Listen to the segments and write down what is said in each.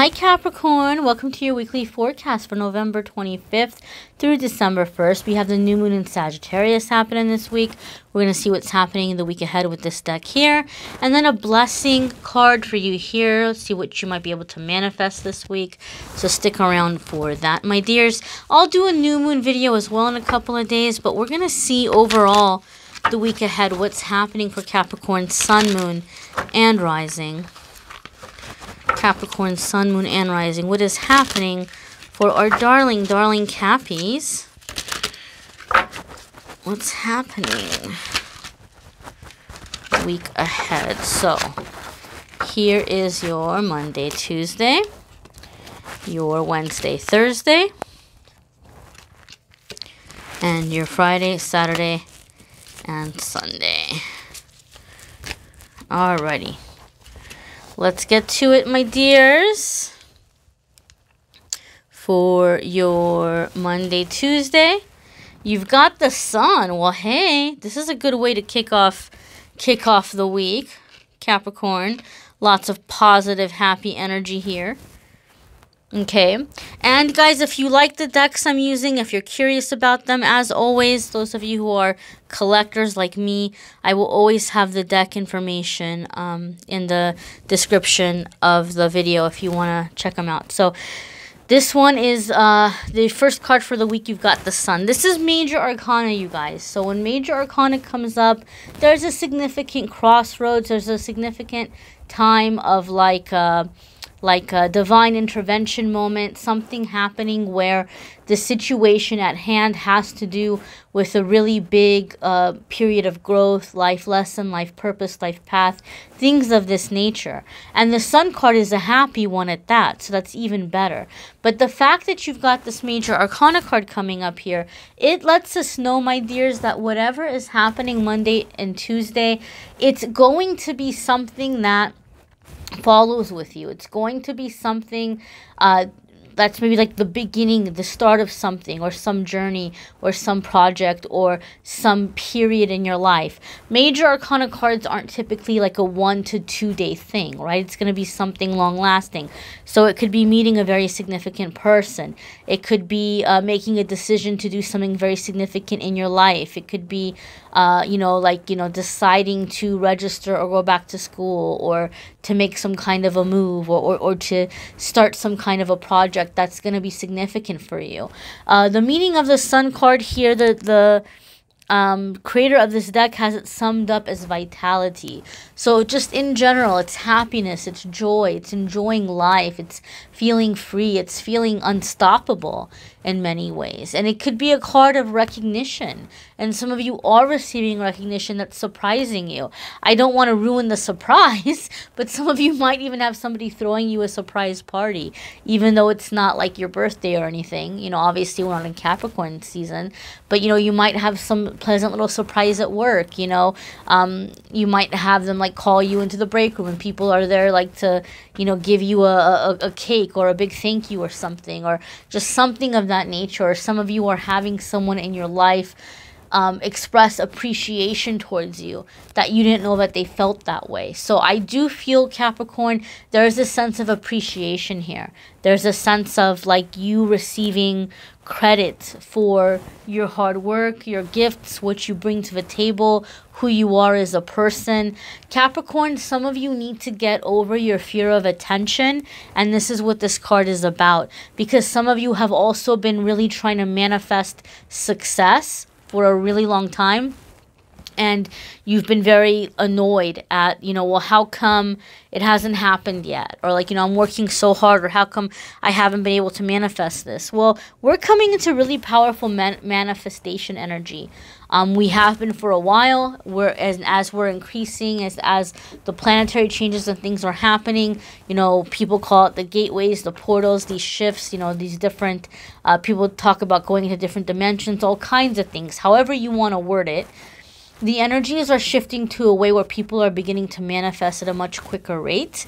Hi Capricorn, welcome to your weekly forecast for November 25th through December 1st. We have the new moon in Sagittarius happening this week. We're going to see what's happening in the week ahead with this deck here. And then a blessing card for you here. Let's see what you might be able to manifest this week. So stick around for that, my dears. I'll do a new moon video as well in a couple of days, but we're going to see overall the week ahead what's happening for Capricorn, Sun, Moon, and Rising. Capricorn, Sun, Moon, and Rising. What is happening for our darling Cappies? What's happening week ahead? So, here is your Monday, Tuesday, your Wednesday, Thursday, and your Friday, Saturday, and Sunday. Alrighty. Let's get to it, my dears. For your Monday, Tuesday, you've got the Sun. Well, hey, this is a good way to kick off the week, Capricorn. Lots of positive, happy energy here. Okay, and guys, if you like the decks I'm using, if you're curious about them, as always, those of you who are collectors like me, I will always have the deck information in the description of the video if you want to check them out. So this one is the first card for the week. You've got the Sun. This is Major Arcana, you guys. So when Major Arcana comes up, there's a significant crossroads. There's a significant time of like a divine intervention moment, something happening where the situation at hand has to do with a really big period of growth, life lesson, life purpose, life path, things of this nature. And the Sun card is a happy one at that, so that's even better. But the fact that you've got this Major Arcana card coming up here, it lets us know, my dears, that whatever is happening Monday and Tuesday, it's going to be something that follows with you. It's going to be something that's maybe like the beginning, the start of something, or some journey, or some project, or some period in your life. Major Arcana cards aren't typically like a 1 to 2 day thing, right? It's going to be something long lasting. So it could be meeting a very significant person. It could be making a decision to do something very significant in your life. It could be, deciding to register or go back to school, or to make some kind of a move, or to start some kind of a project that's going to be significant for you. The meaning of the Sun card here, the creator of this deck has it summed up as vitality. So just in general, it's happiness, it's joy, it's enjoying life, it's feeling free, it's feeling unstoppable in many ways. And it could be a card of recognition, and some of you are receiving recognition that's surprising you. I don't want to ruin the surprise, but some of you might even have somebody throwing you a surprise party, even though it's not like your birthday or anything. You know, obviously we're not in Capricorn season, but you know, you might have some pleasant little surprise at work. You know, you might have them like call you into the break room, and people are there like to, you know, give you a cake or a big thank you or something, or just something of that nature. Or some of you are having someone in your life express appreciation towards you that you didn't know that they felt that way. So I do feel, Capricorn, there's a sense of appreciation here. There's a sense of like you receiving credit for your hard work, your gifts, what you bring to the table, who you are as a person. Capricorn, some of you need to get over your fear of attention, and this is what this card is about, because some of you have also been really trying to manifest success for a really long time, and you've been very annoyed at, you know, well, how come it hasn't happened yet? Or like, you know, I'm working so hard, or how come I haven't been able to manifest this? Well, we're coming into really powerful manifestation energy. We have been for a while. As we're increasing, as the planetary changes and things are happening, you know, people call it the gateways, the portals, these shifts, you know, these different, people talk about going into different dimensions, all kinds of things, however you want to word it. The energies are shifting to a way where people are beginning to manifest at a much quicker rate.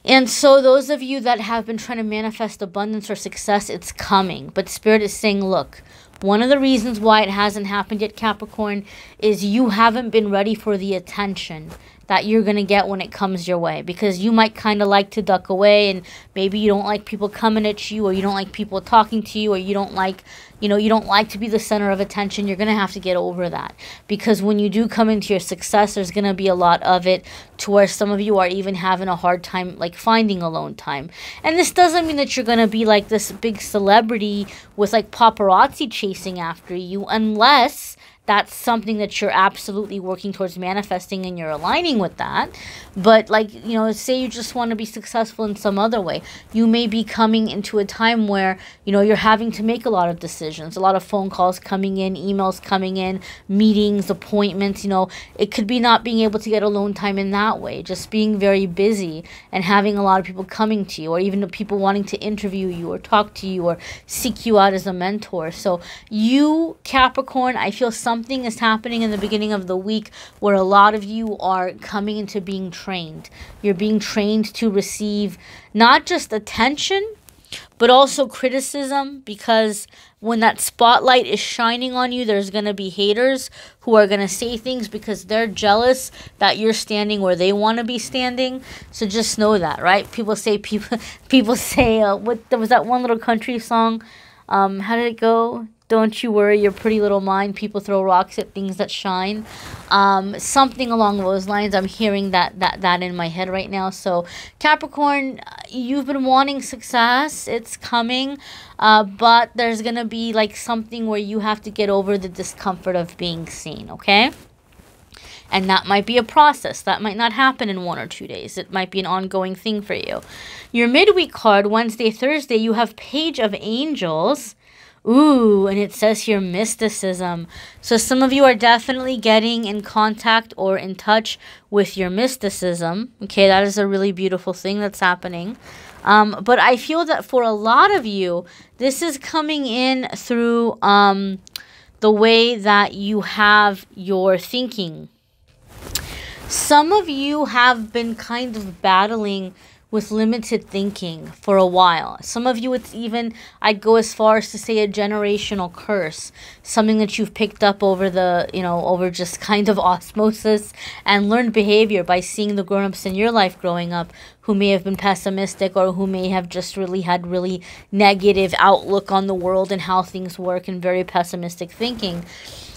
And so those of you that have been trying to manifest abundance or success, it's coming. But Spirit is saying, look, one of the reasons why it hasn't happened yet, Capricorn, is you haven't been ready for the attention that you're going to get when it comes your way, because you might kind of like to duck away, and maybe you don't like people coming at you, or you don't like people talking to you, or you don't like, you know, you don't like to be the center of attention. You're going to have to get over that, because when you do come into your success, there's going to be a lot of it to where some of you are even having a hard time like finding alone time. And this doesn't mean that you're going to be like this big celebrity with like paparazzi chasing after you, unless that's something that you're absolutely working towards manifesting and you're aligning with that. But like, you know, say you just want to be successful in some other way. You may be coming into a time where, you know, you're having to make a lot of decisions, a lot of phone calls coming in, emails coming in, meetings, appointments. You know, it could be not being able to get alone time in that way, just being very busy and having a lot of people coming to you, or even the people wanting to interview you or talk to you or seek you out as a mentor. So you, Capricorn, I feel something is happening in the beginning of the week where a lot of you are coming into being trained. You're being trained to receive not just attention, but also criticism, because when that spotlight is shining on you, there's going to be haters who are going to say things because they're jealous that you're standing where they want to be standing. So just know that, right? People say, what was that one little country song? How did it go? Don't you worry your pretty little mind. People throw rocks at things that shine. Something along those lines. I'm hearing that in my head right now. So Capricorn, you've been wanting success. It's coming. But there's going to be like something where you have to get over the discomfort of being seen, okay? And that might be a process. That might not happen in 1 or 2 days. It might be an ongoing thing for you. Your midweek card, Wednesday, Thursday, you have Page of Angels. Ooh, and it says here mysticism. So some of you are definitely getting in contact or in touch with your mysticism. Okay, that is a really beautiful thing that's happening. But I feel that for a lot of you, this is coming in through the way that you have your thinking. Some of you have been kind of battling with limited thinking for a while. Some of you, it's even, I'd go as far as to say, a generational curse. Something that you've picked up over the, you know, over just kind of osmosis and learned behavior by seeing the grown-ups in your life growing up who may have been pessimistic, or who may have just really had really negative outlook on the world and how things work, and very pessimistic thinking.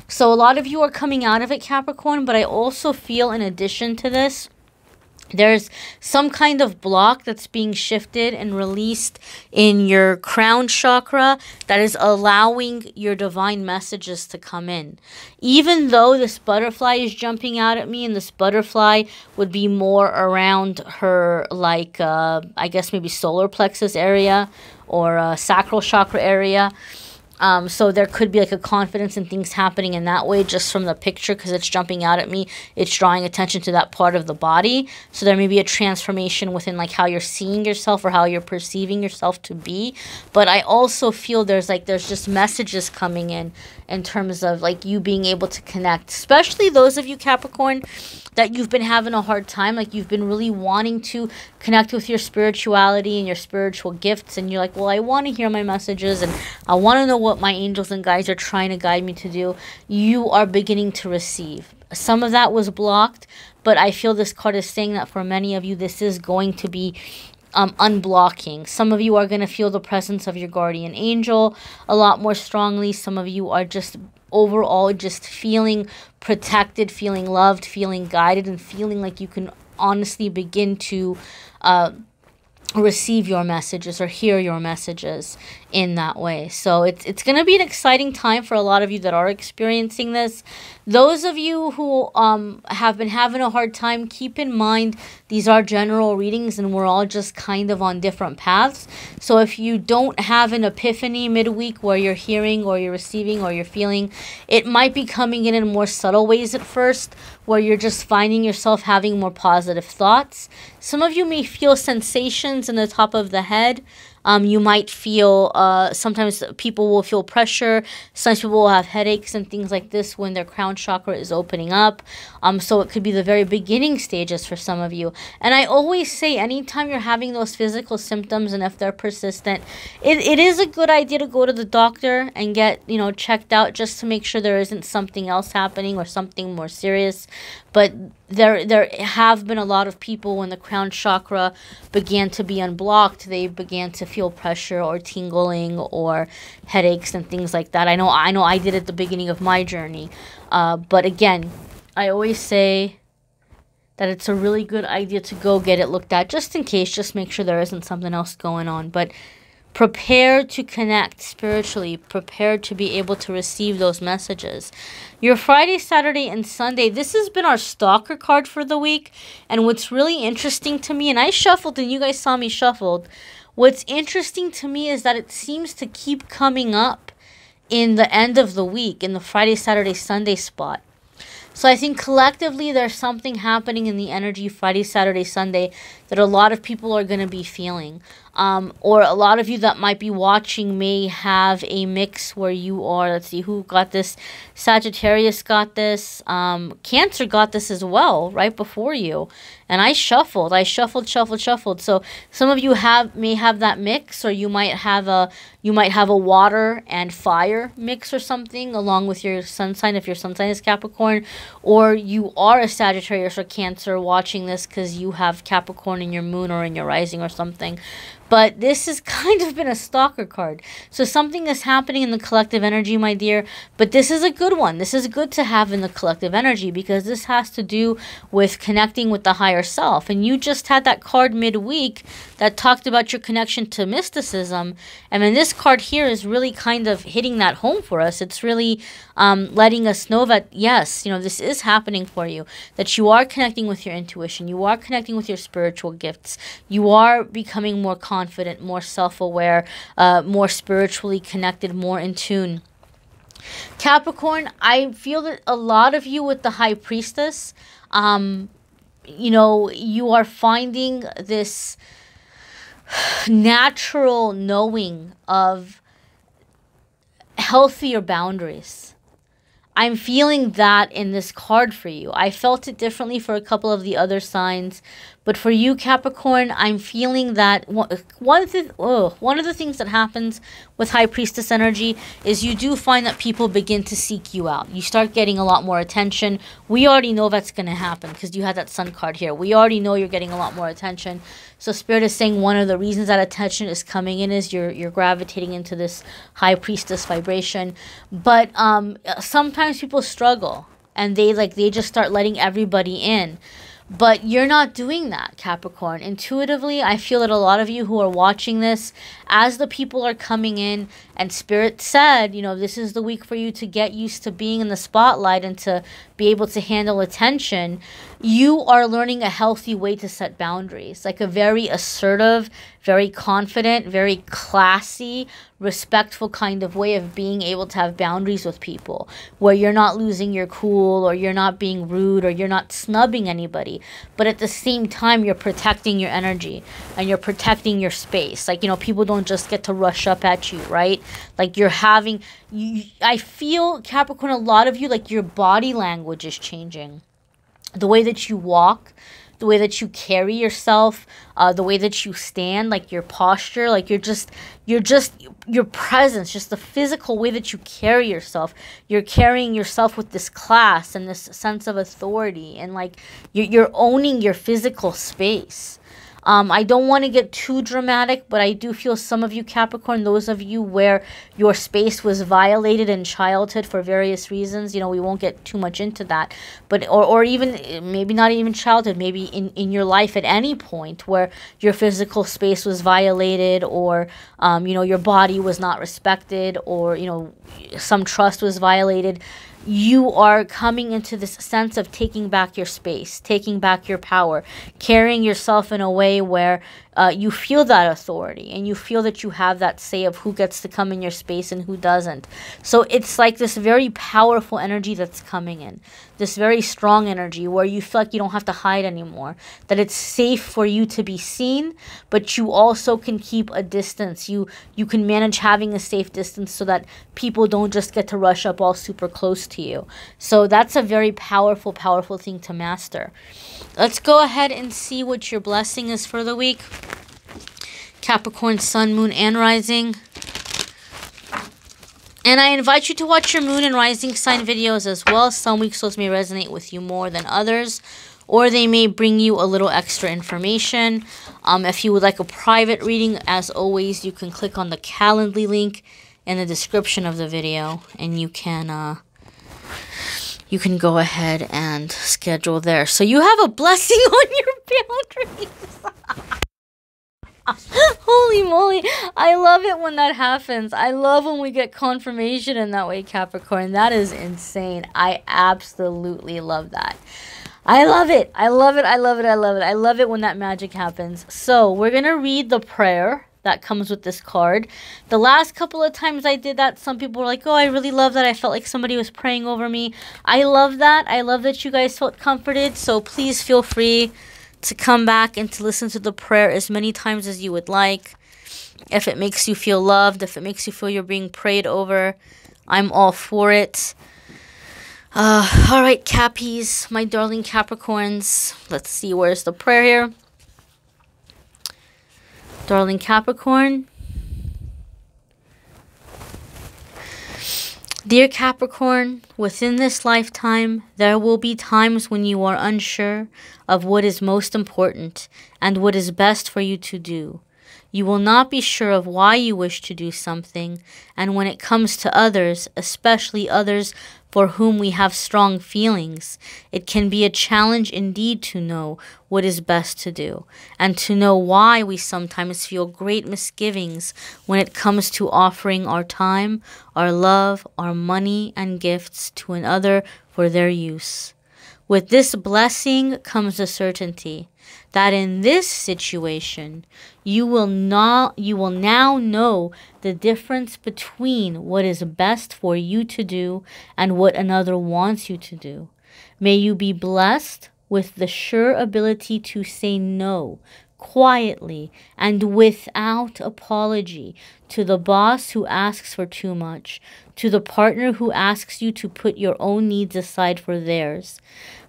So a lot of you are coming out of it, Capricorn, but I also feel, in addition to this, there's some kind of block that's being shifted and released in your crown chakra that is allowing your divine messages to come in. Even though this butterfly is jumping out at me, and this butterfly would be more around her, like, I guess maybe solar plexus area or sacral chakra area. So there could be like a confidence in things happening in that way, just from the picture, because it's jumping out at me. It's drawing attention to that part of the body. So there may be a transformation within like how you're seeing yourself or how you're perceiving yourself to be. But I also feel there's just messages coming in terms of like you being able to connect, especially those of you, Capricorn, that you've been having a hard time. Like you've been really wanting to connect with your spirituality and your spiritual gifts, and you're like, well, I want to hear my messages and I want to know what my angels and guides are trying to guide me to do. You are beginning to receive. Some of that was blocked, but I feel this card is saying that for many of you, this is going to be unblocking. Some of you are going to feel the presence of your guardian angel a lot more strongly. Some of you are just overall just feeling protected, feeling loved, feeling guided, and feeling like you can honestly begin to receive your messages or hear your messages in that way. So it's going to be an exciting time for a lot of you that are experiencing this. Those of you who have been having a hard time, keep in mind these are general readings and we're all just kind of on different paths. So if you don't have an epiphany midweek where you're hearing or you're receiving or you're feeling, it might be coming in more subtle ways at first, where you're just finding yourself having more positive thoughts. Some of you may feel sensations in the top of the head. You might feel, sometimes people will feel pressure. Some people will have headaches and things like this when their crown chakra is opening up. So it could be the very beginning stages for some of you. And I always say, anytime you're having those physical symptoms, and if they're persistent, it is a good idea to go to the doctor and get, checked out, just to make sure there isn't something else happening or something more serious. But there have been a lot of people when the crown chakra began to be unblocked, they began to feel pressure or tingling or headaches and things like that. I know I did at the beginning of my journey. But again, I always say that it's a really good idea to go get it looked at, just in case, just make sure there isn't something else going on. But prepare to connect spiritually. Prepare to be able to receive those messages. Your Friday, Saturday, and Sunday, this has been our stalker card for the week. And what's really interesting to me, and I shuffled and you guys saw me shuffled, what's interesting to me is that it seems to keep coming up in the end of the week, in the Friday, Saturday, Sunday spot. So I think collectively there's something happening in the energy Friday, Saturday, Sunday that a lot of people are going to be feeling. Or a lot of you that might be watching may have a mix where you are, let's see, who got this? Sagittarius got this. Cancer got this as well, right before you. And I shuffled. So some of you may have that mix, or you might have a water and fire mix or something along with your sun sign if your sun sign is Capricorn, or you are a Sagittarius or Cancer watching this because you have Capricorn in your moon or in your rising or something. But this has kind of been a stalker card. So something is happening in the collective energy, my dear. But this is a good one. This is good to have in the collective energy because this has to do with connecting with the higher self. And you just had that card midweek that talked about your connection to mysticism. And then this card here is really kind of hitting that home for us. It's really letting us know that, yes, you know, this is happening for you. That you are connecting with your intuition. You are connecting with your spiritual gifts. You are becoming more confident, more self-aware, more spiritually connected, more in tune. Capricorn, I feel that a lot of you with the High Priestess, you know, you are finding this natural knowing of healthier boundaries. I'm feeling that in this card for you. I felt it differently for a couple of the other signs. But for you, Capricorn, I'm feeling that one of the things that happens with High Priestess energy is you do find that people begin to seek you out. You start getting a lot more attention. We already know that's going to happen because you had that Sun card here. We already know you're getting a lot more attention. So Spirit is saying one of the reasons that attention is coming in is you're gravitating into this High Priestess vibration. But sometimes people struggle and they just start letting everybody in. But you're not doing that, Capricorn. Intuitively, I feel that a lot of you who are watching this, as the people are coming in, and Spirit said, you know, this is the week for you to get used to being in the spotlight and to be able to handle attention, you are learning a healthy way to set boundaries. Like a very assertive, very confident, very classy, respectful kind of way of being able to have boundaries with people, where you're not losing your cool, or you're not being rude, or you're not snubbing anybody, but at the same time you're protecting your energy and you're protecting your space. Like, you know, people don't just get to rush up at you, right? Like you're having, I feel, Capricorn, a lot of you, like your body language is changing. The way that you walk, the way that you carry yourself, the way that you stand, like your posture, like your presence, just the physical way that you carry yourself. You're carrying yourself with this class and this sense of authority, and like you're owning your physical space. I don't want to get too dramatic, but I do feel some of you, Capricorn, those of you where your space was violated in childhood for various reasons, you know, we won't get too much into that, but or even maybe not even childhood, maybe in your life at any point where your physical space was violated, or you know, your body was not respected, or you know, some trust was violated. You are coming into this sense of taking back your space, taking back your power, carrying yourself in a way where you feel that authority and you feel that you have that say of who gets to come in your space and who doesn't. So it's like this very powerful energy that's coming in, this very strong energy where you feel like you don't have to hide anymore, that it's safe for you to be seen, but you also can keep a distance. You can manage having a safe distance so that people don't just get to rush up all super close to you. So that's a very powerful, powerful thing to master. Let's go ahead and see what your blessing is for the week. Capricorn, Sun, Moon, and Rising. And I invite you to watch your moon and rising sign videos as well. Some weeks those may resonate with you more than others, or they may bring you a little extra information. If you would like a private reading, as always, you can click on the Calendly link in the description of the video, and you can go ahead and schedule there. So you have a blessing on your boundaries. Holy moly. I love it when that happens. I love when we get confirmation in that way, Capricorn. That is insane. I absolutely love that. I love it. I love it. I love it. I love it. I love it when that magic happens. So we're going to read the prayer that comes with this card. The last couple of times I did that, some people were like, oh, I really love that. I felt like somebody was praying over me. I love that. I love that you guys felt comforted. So please feel free to come back and to listen to the prayer as many times as you would like. If it makes you feel loved, if it makes you feel you're being prayed over, I'm all for it. All right, Cappies, my darling Capricorns. Let's see, where's the prayer here? Darling Capricorn. Dear Capricorn, within this lifetime, there will be times when you are unsure of what is most important and what is best for you to do. You will not be sure of why you wish to do something, and when it comes to others, especially others for whom we have strong feelings, it can be a challenge indeed to know what is best to do, and to know why we sometimes feel great misgivings when it comes to offering our time, our love, our money, and gifts to another for their use. With this blessing comes the certainty that in this situation, you will now know the difference between what is best for you to do and what another wants you to do. May you be blessed with the sure ability to say no quietly and without apology to the boss who asks for too much, to the partner who asks you to put your own needs aside for theirs.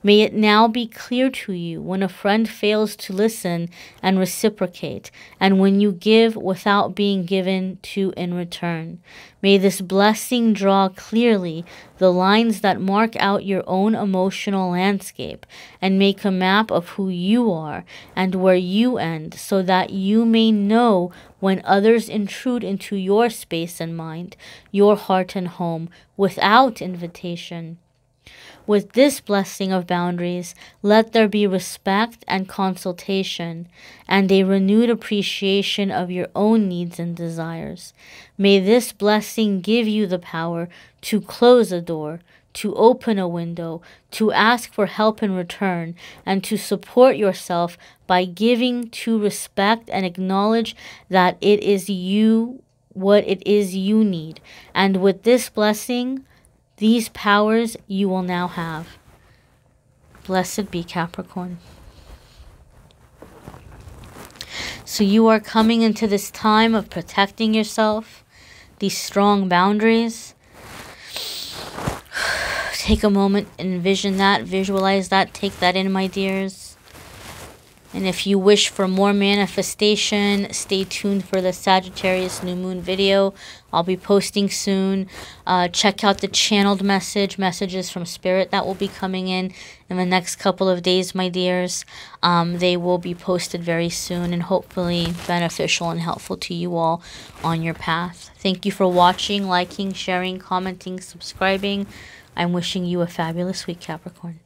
May it now be clear to you when a friend fails to listen and reciprocate, and when you give without being given to in return. May this blessing draw clearly the lines that mark out your own emotional landscape and make a map of who you are and where you end, so that you may know when others intrude into your space and mind, your heart and home, without invitation. With this blessing of boundaries, let there be respect and consultation, and a renewed appreciation of your own needs and desires. May this blessing give you the power to close a door, to open a window, to ask for help in return, and to support yourself by giving to respect and acknowledge that it is you, what it is you need. And with this blessing, these powers you will now have. Blessed be Capricorn. So you are coming into this time of protecting yourself, these strong boundaries. Take a moment, envision that, visualize that, take that in, my dears. And if you wish for more manifestation, stay tuned for the Sagittarius new moon video. I'll be posting soon. Check out the channeled messages from Spirit that will be coming in the next couple of days, my dears. They will be posted very soon and hopefully beneficial and helpful to you all on your path. Thank you for watching, liking, sharing, commenting, subscribing. I'm wishing you a fabulous week, Capricorn.